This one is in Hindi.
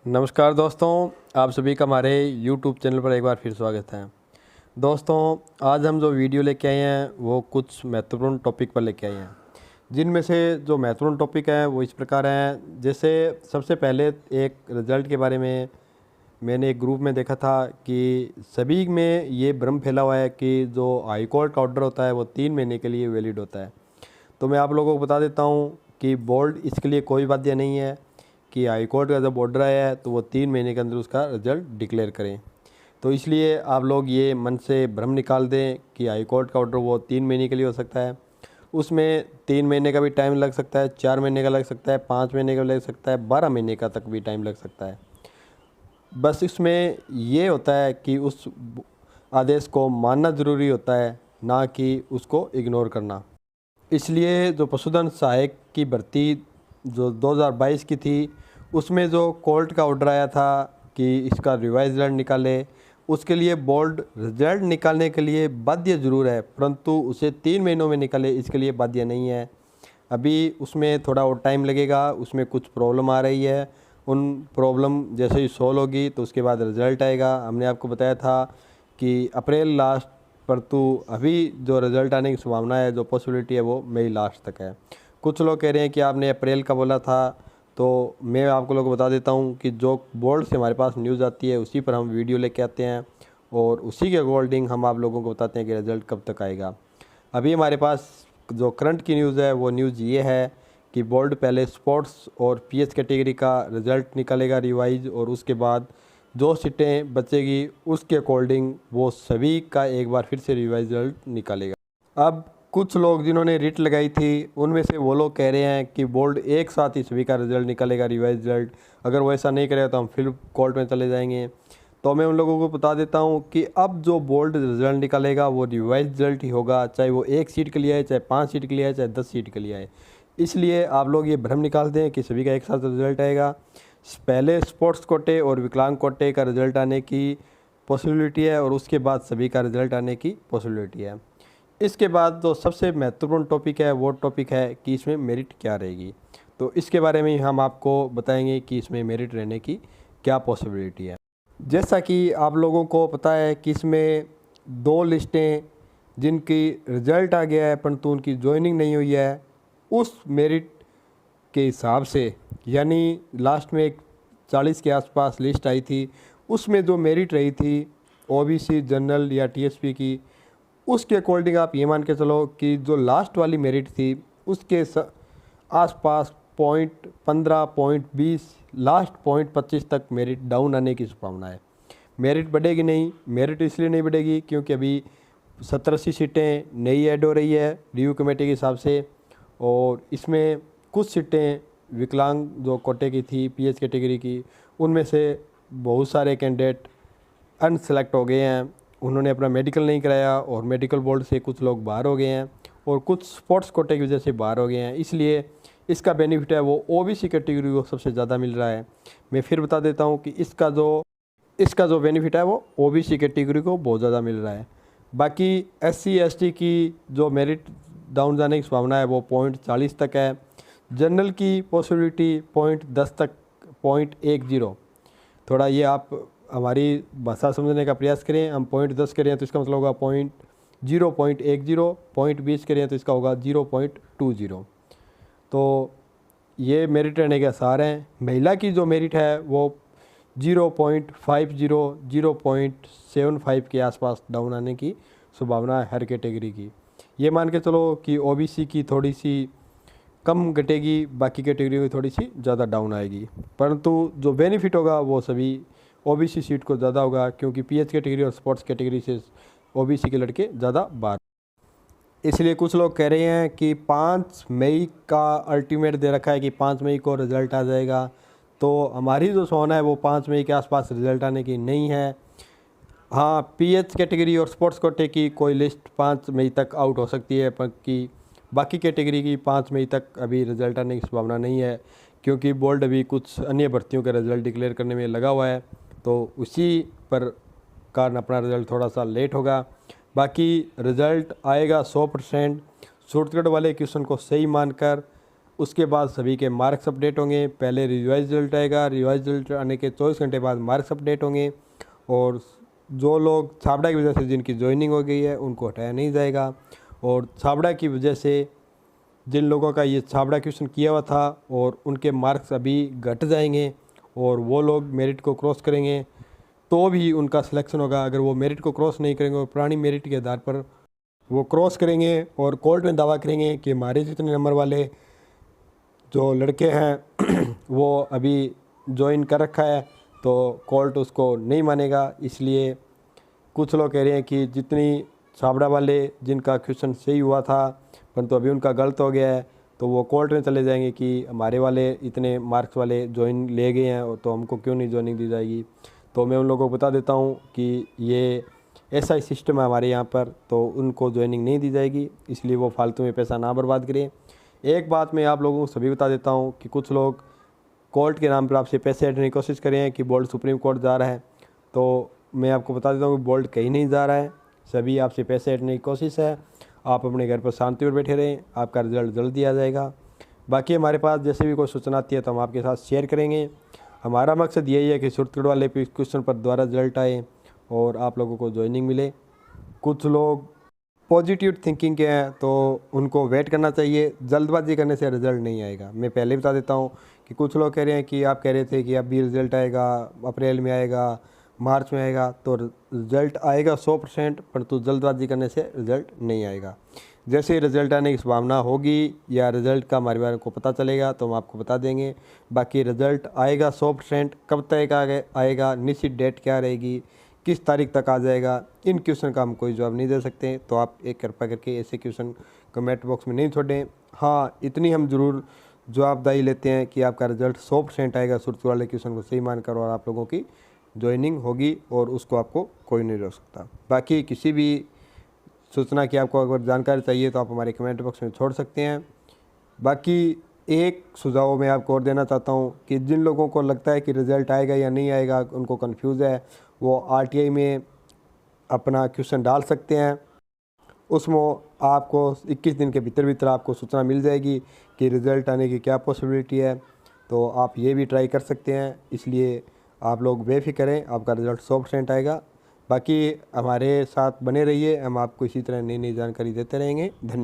नमस्कार दोस्तों, आप सभी का हमारे YouTube चैनल पर एक बार फिर स्वागत है। दोस्तों, आज हम जो वीडियो लेके आए हैं वो कुछ महत्वपूर्ण टॉपिक पर लेके आए हैं, जिनमें से जो महत्वपूर्ण टॉपिक हैं वो इस प्रकार हैं। जैसे सबसे पहले एक रिज़ल्ट के बारे में मैंने एक ग्रुप में देखा था कि सभी में ये भ्रम फैला हुआ है कि जो हाई कोर्ट का ऑर्डर होता है वो 3 महीने के लिए वैलिड होता है। तो मैं आप लोगों को बता देता हूँ कि बोर्ड इसके लिए कोई बाध्य नहीं है कि हाई कोर्ट का जब ऑर्डर आया है तो वो 3 महीने के अंदर उसका रिजल्ट डिक्लेयर करें। तो इसलिए आप लोग ये मन से भ्रम निकाल दें कि हाई कोर्ट का ऑर्डर वो 3 महीने के लिए हो सकता है। उसमें 3 महीने का भी टाइम लग सकता है, 4 महीने का लग सकता है, 5 महीने का लग सकता है, 12 महीने का तक भी टाइम लग सकता है। बस इसमें ये होता है कि उस आदेश को मानना ज़रूरी होता है, ना कि उसको इग्नोर करना। इसलिए जो पशुधन सहायक की भर्ती जो 2022 की थी, उसमें जो कोर्ट का ऑर्डर आया था कि इसका रिवाइज रिजल्ट निकाले, उसके लिए बोर्ड रिजल्ट निकालने के लिए बाध्य ज़रूर है, परंतु उसे 3 महीनों में निकाले इसके लिए बाध्य नहीं है। अभी उसमें थोड़ा और टाइम लगेगा, उसमें कुछ प्रॉब्लम आ रही है। उन प्रॉब्लम जैसे ही सॉल्व होगी तो उसके बाद रिज़ल्ट आएगा। हमने आपको बताया था कि अप्रैल लास्ट, परंतु अभी जो रिज़ल्ट आने की संभावना है, जो पॉसिबिलिटी है वो मई लास्ट तक है। कुछ लोग कह रहे हैं कि आपने अप्रैल का बोला था, तो मैं आपको लोगों को बता देता हूँ कि जो बोर्ड से हमारे पास न्यूज़ आती है उसी पर हम वीडियो लेके आते हैं और उसी के अकॉर्डिंग हम आप लोगों को बताते हैं कि रिज़ल्ट कब तक आएगा। अभी हमारे पास जो करंट की न्यूज़ है वो न्यूज़ ये है कि बोर्ड पहले स्पोर्ट्स और पीएच कैटेगरी का रिज़ल्ट निकालेगा रिवाइज, और उसके बाद जो सीटें बचेगी उसके अकॉर्डिंग वो सभी का एक बार फिर से रिवाइज रिजल्ट निकालेगा। अब कुछ लोग जिन्होंने रिट लगाई थी उनमें से वो लोग कह रहे हैं कि बोर्ड एक साथ ही सभी का रिज़ल्ट निकालेगा रिवाइज रिजल्ट, अगर वो ऐसा नहीं करेगा तो हम फिर कोर्ट में चले जाएंगे। तो मैं उन लोगों को बता देता हूँ कि अब जो बोर्ड रिज़ल्ट निकालेगा वो रिवाइज रिजल्ट ही होगा, चाहे वो 1 सीट के लिए आए, चाहे 5 सीट के लिए आए, चाहे 10 सीट के लिए आए। इसलिए आप लोग ये भ्रम निकाल दें कि सभी का एक साथ रिजल्ट आएगा। पहले स्पोर्ट्स कोटे और विकलांग कोटे का रिज़ल्ट आने की पॉसिबिलिटी है और उसके बाद सभी का रिज़ल्ट आने की पॉसिबिलिटी है। इसके बाद जो सबसे महत्वपूर्ण टॉपिक है वो टॉपिक है कि इसमें मेरिट क्या रहेगी। तो इसके बारे में हम आपको बताएंगे कि इसमें मेरिट रहने की क्या पॉसिबिलिटी है। जैसा कि आप लोगों को पता है कि इसमें 2 लिस्टें जिनकी रिज़ल्ट आ गया है परंतु उनकी ज्वाइनिंग नहीं हुई है, उस मेरिट के हिसाब से, यानी लास्ट में एक 40 के आसपास लिस्ट आई थी, उसमें जो मेरिट रही थी ओबीसी, जनरल या टीएसपी की, उसके अकॉर्डिंग आप ये मान के चलो कि जो लास्ट वाली मेरिट थी उसके आसपास पॉइंट 15, पॉइंट 20, लास्ट पॉइंट 25 तक मेरिट डाउन आने की संभावना है। मेरिट बढ़ेगी नहीं, मेरिट इसलिए नहीं बढ़ेगी क्योंकि अभी 70-80 सीटें नई ऐड हो रही है रिव्यू कमेटी के हिसाब से, और इसमें कुछ सीटें विकलांग जो कोटे की थी पीएच कैटेगरी की, उनमें से बहुत सारे कैंडिडेट अनसेलेक्ट हो गए हैं। उन्होंने अपना मेडिकल नहीं कराया और मेडिकल बोर्ड से कुछ लोग बाहर हो गए हैं और कुछ स्पोर्ट्स कोटे की वजह से बाहर हो गए हैं। इसलिए इसका बेनिफिट है वो ओबीसी कैटेगरी को सबसे ज़्यादा मिल रहा है। मैं फिर बता देता हूँ कि इसका जो बेनिफिट है वो ओबीसी कैटेगरी को बहुत ज़्यादा मिल रहा है। बाकी एससी एसटी की जो मेरिट डाउन जाने की संभावना है वो पॉइंट 40 तक है। जनरल की पॉसिबिलिटी पॉइंट 10 तक, पॉइंट 10। थोड़ा ये आप हमारी भाषा समझने का प्रयास करें। हम पॉइंट 10 करें तो इसका मतलब होगा पॉइंट 0.10, पॉइंट 20 करें तो इसका होगा 0.20। तो ये मेरिट रहने के आसार हैं। महिला की जो मेरिट है वो 0.50, 0.75 के आसपास डाउन आने की संभावना है हर कैटेगरी की। ये मान के चलो कि ओबीसी की थोड़ी सी कम घटेगी, बाकी कैटेगरी की थोड़ी सी ज़्यादा डाउन आएगी, परंतु जो बेनिफिट होगा वो सभी ओबीसी सीट को ज़्यादा होगा क्योंकि पीएच कैटेगरी और स्पोर्ट्स कैटेगरी से ओबीसी के लड़के ज़्यादा बाहर। इसलिए कुछ लोग कह रहे हैं कि 5 मई का अल्टीमेट दे रखा है कि 5 मई को रिज़ल्ट आ जाएगा। तो हमारी जो सोना है वो 5 मई के आसपास रिज़ल्ट आने की नहीं है। हाँ, पीएच कैटेगरी और स्पोर्ट्स कोटे की कोई लिस्ट 5 मई तक आउट हो सकती है, कि बाकी कैटेगरी की 5 मई तक अभी रिज़ल्ट आने की संभावना नहीं है क्योंकि बोर्ड अभी कुछ अन्य भर्तियों का रिज़ल्ट डिक्लेयर करने में लगा हुआ है। तो उसी पर कारण अपना रिज़ल्ट थोड़ा सा लेट होगा। बाकी रिज़ल्ट आएगा 100%। शॉर्टकट वाले क्वेश्चन को सही मानकर उसके बाद सभी के मार्क्स अपडेट होंगे। पहले रिवाइज रिजल्ट आएगा, रिवाइज रिजल्ट आने के 24 घंटे बाद मार्क्स अपडेट होंगे। और जो लोग छाबड़ा की वजह से जिनकी ज्वाइनिंग हो गई है उनको हटाया नहीं जाएगा। और छाबड़ा की वजह से जिन लोगों का ये छाबड़ा क्वेश्चन किया हुआ था और उनके मार्क्स अभी घट जाएंगे और वो लोग मेरिट को क्रॉस करेंगे तो भी उनका सिलेक्शन होगा। अगर वो मेरिट को क्रॉस नहीं करेंगे और पुरानी मेरिट के आधार पर वो क्रॉस करेंगे और कोर्ट में दावा करेंगे कि हमारे जितने नंबर वाले जो लड़के हैं वो अभी ज्वाइन कर रखा है, तो कोर्ट उसको नहीं मानेगा। इसलिए कुछ लोग कह रहे हैं कि जितनी छाबड़ा वाले जिनका क्वेश्चन सही हुआ था परंतु अभी उनका गलत हो गया है तो वो कोर्ट में चले जाएंगे कि हमारे वाले इतने मार्क्स वाले ज्वाइन ले गए हैं तो हमको क्यों नहीं ज्वाइनिंग दी जाएगी। तो मैं उन लोगों को बता देता हूँ कि ये ऐसा ही सिस्टम है हमारे यहाँ पर, तो उनको ज्वाइनिंग नहीं दी जाएगी। इसलिए वो फालतू में पैसा ना बर्बाद करें। एक बात मैं आप लोगों को सभी बता देता हूँ कि कुछ लोग कोर्ट के नाम पर आपसे पैसे हटने की कोशिश करें कि बोर्ड सुप्रीम कोर्ट जा रहा है, तो मैं आपको बता देता हूँ कि बोर्ड कहीं नहीं जा रहा है। सभी आपसे पैसे हटने की कोशिश है। आप अपने घर पर शांति पर बैठे रहें, आपका रिजल्ट जल्दी आ जाएगा। बाकी हमारे पास जैसे भी कोई सूचना आती है तो हम आपके साथ शेयर करेंगे। हमारा मकसद यही है कि सूरतगढ़ वाले क्वेश्चन पर दोबारा रिजल्ट आए और आप लोगों को ज्वाइनिंग मिले। कुछ लोग पॉजिटिव थिंकिंग के हैं तो उनको वेट करना चाहिए, जल्दबाजी करने से रिज़ल्ट नहीं आएगा। मैं पहले बता देता हूँ कि कुछ लोग कह रहे हैं कि आप कह रहे थे कि अभी रिज़ल्ट आएगा, अप्रैल में आएगा, मार्च में आएगा, तो रिज़ल्ट आएगा 100%, परंतु जल्दबाजी करने से रिज़ल्ट नहीं आएगा। जैसे रिज़ल्ट आने की संभावना होगी या रिज़ल्ट का हमारे बारे को पता चलेगा तो हम आपको बता देंगे। बाकी रिज़ल्ट आएगा 100%, कब तक आएगा, निश्चित डेट क्या रहेगी, किस तारीख तक आ जाएगा, इन क्वेश्चन का हम कोई जवाब नहीं दे सकते। तो आप एक कृपया करके ऐसे क्वेश्चन कमेंट बॉक्स में नहीं छोड़ें। हाँ, इतनी हम ज़रूर जवाबदारी लेते हैं कि आपका रिज़ल्ट 100% आएगा सूरत वाले क्वेश्चन को सही मानकर, और आप लोगों की ज्वाइनिंग होगी और उसको आपको कोई नहीं रोक सकता। बाकी किसी भी सूचना की आपको अगर जानकारी चाहिए तो आप हमारे कमेंट बॉक्स में छोड़ सकते हैं। बाकी एक सुझाव मैं आपको और देना चाहता हूँ कि जिन लोगों को लगता है कि रिज़ल्ट आएगा या नहीं आएगा, उनको कन्फ्यूज़ है, वो आरटीआई में अपना क्वेश्चन डाल सकते हैं। उसमें आपको 21 दिन के भीतर आपको सूचना मिल जाएगी कि रिज़ल्ट आने की क्या पॉसिबिलिटी है, तो आप ये भी ट्राई कर सकते हैं। इसलिए आप लोग बेफिक्र रहें, आपका रिज़ल्ट 100% आएगा। बाकी हमारे साथ बने रहिए, हम आपको इसी तरह नई नई जानकारी देते रहेंगे। धन्यवाद।